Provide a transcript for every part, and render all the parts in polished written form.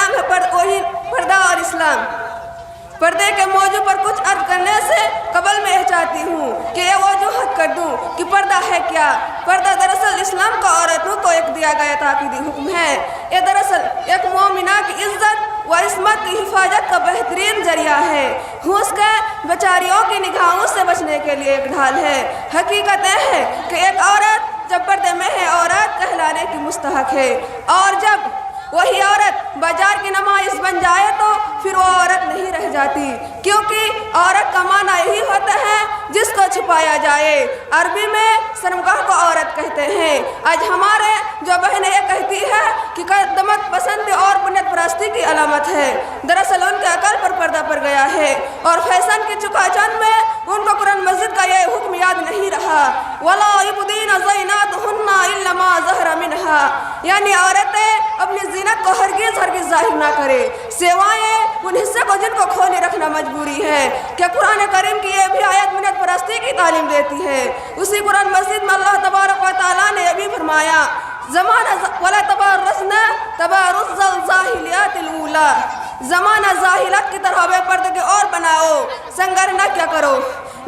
नाम है वही पर्दा और इस्लाम। पर्दे के मौजू पर कुछ अर्ज करने से कबल मैं चाहती हूँ कि ये वजूहत कर दूँ कि पर्दा है क्या। पर्दा दरअसल इस्लाम को औरतों को एक दिया गया ताकीदी हुक्म है। ये दरअसल एक मोमिना की इज्जत व इस्मत की हिफाजत का बेहतरीन जरिया है। घूस के बेचारियों की निगाहों से बचने के लिए एक ढाल है। हकीकत यह है कि एक औरत जब पर्दे में है औरत कहलाने की मुस्तहक है, और जब वही औरत बाजार की नुमाइश बन जाए तो फिर वो औरत नहीं रह जाती, क्योंकि औरत का माना यही होता है जिसको छुपाया जाए। अरबी में शर्मगाह को औरत कहते हैं। आज हमारे जो बहनें ये कहती है कि कदमत पसंद और बुनियाद परस्ती की अलामत है, दरअसल उनके अकल पर पर्दा पड़ गया है और फैशन की चुकाचौंध में उनको कुरान मस्जिद का ये हुक्म याद नहीं रहा, वला युबदीना ज़ीनतहुन्ना इल्ला मा ज़हरा मिन्हा, यानी औरतें अपनी ज़ीनत को हरगिज़ ज़ाहिर ना करे, सेवाएं उन हिस्से को जिनको खोले रखना मजबूरी है। क्या कुरान करीम की ये भी आयत बुनियाद परस्ती की तालीम देती है। उसी कुरान मस्जिद में अल्लाह तबारक व तआला ने ये भी फरमाया, ज़माना वला तबर्रज़ना तबर्रुज़ल ज़ाहिलियातिल ऊला, ज़माना ज़ाहिलत की तरह बेपर्दे के और बनाओ, संगर न क्या करो।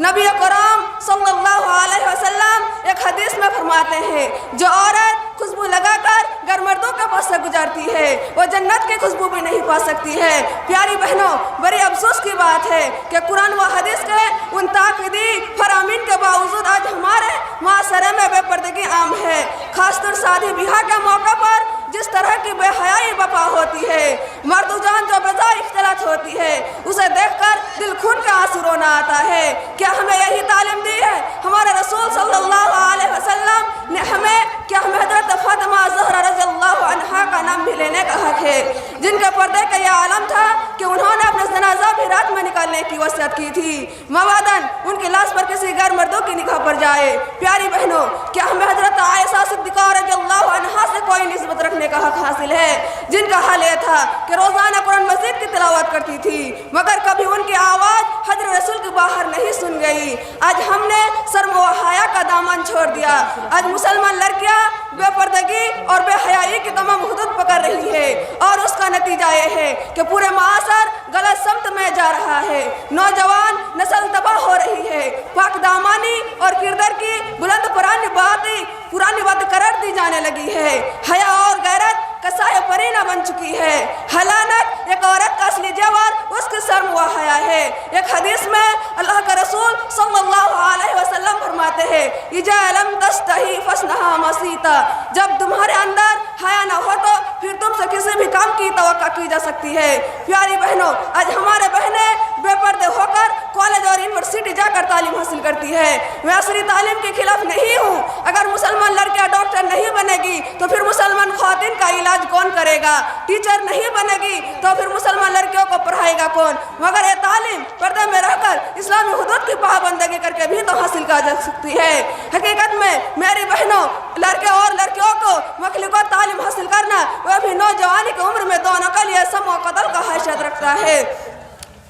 नबी करम सल्लल्लाहु अलैहि वसल्लम एक हदीस में फरमाते हैं, जो औरत खुशबू लगाकर घर मर्दों के पास से गुजरती है वो जन्नत की खुशबू भी नहीं पा सकती है। प्यारी बहनों, बड़े अफसोस की बात है कि कुरान व हदीस के उन ताकीदी फरामीन के बावजूद आज हमारे माशरे में बेपर्दगी आम है। खासतौर शादी ब्याह के मौका पर जिस तरह की बेहयाई बपा होती है, मर्दुजान जो बेजा इख्तिलात होती है, उसे देखकर दिल खून का आंसू रोना आता है। क्या हमें यही तालीम दी है हमारे रसूल सल्लल्लाहु अलैहि वसल्लम ने हमें? क्या हमें हज़रत फातिमा ज़हरा रज़ियल्लाहु अन्हा का नाम भी लेने का हक है, जिनके पर्दे का यह आलम था कि उन्होंने अपना जनाजा भी रात में निकालने की वसीयत की थी, मवादन उनकी लाश पर किसी गैर मर्दों की निगाह पर जाए। प्यारी बहनों, क्या हमें हज़रत आयशा सिद्दीक़ा रज़ियल्लाहु अन्हा से कोई निस्बत रखने का हक हासिल है, जिनका हाल यह था कि रोज़ाना कुरान मजीद की तिलावत करती थी, मगर कभी उनकी आवाज़ हज़रत रसूल के बाहर नहीं सुन गई। आज हमने शर्म व हया का दामन छोड़ दिया। आज मुसलमान लड़कियां बेपर्दगी और बेहयाई की तमाम हुदूद पकड़ रही है, और उसका नतीजा ये है कि पूरे माशर गलत समत में जा रहा है। नौजवान नस्ल तबाह हो रही है। पाक दामानी और किरदार की बुलंद पुरानी बात करार दी जाने लगी है। हया और गैरत कसाय परीना बन चुकी है। हलानत एक औरत का असली जेवर उसकी शर्म व हया है। एक हदीस में अल्लाह का रसूल सल्लल्लाहु अलैहि वसल्लम फरमाते हैं, इजा लम तस्तही फस्नहा मसीता, जब तुम्हारे अंदर हया न हो तो फिर तुमसे किसी भी काम की तवक्का की जा सकती है। प्यारी बहनों, आज हमारे बहनें बेपर्दे होकर कॉलेज और यूनिवर्सिटी जाकर तालीम हासिल करती है। मैं असली तालीम के खिलाफ नहीं हूँ। अगर मुसलमान लड़कियाँ डॉक्टर नहीं बनेगी तो फिर मुसलमान ख्वातीन का इलाज कौन करेगा? टीचर नहीं बनेगी तो फिर मुसलमान लड़कियों को पढ़ाएगा कौन? मगर ये तालीम पर्दे में रहकर इस्लामी हुदूद की पाबंदी करके भी तो हासिल की जा सकती है। हकीकत में मेरी बहनों, लड़के और लड़कियों को मखलूक़ात तालीम हासिल करना वह भी नौजवानी की उम्र में दोनों के लिए सम व कदल का हैसियत रखता है।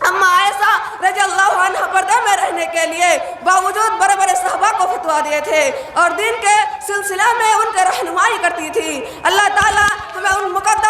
अम्मा आयशा रज़ियल्लाहु अन्हा पर्दे में रहने के लिए बावजूद बड़े बड़े सहबा को फतवा दिए थे और दीन के सिलसिला में उनके रहनुमाई करती थी। अल्लाह ताला हमें उन मुक़द्दस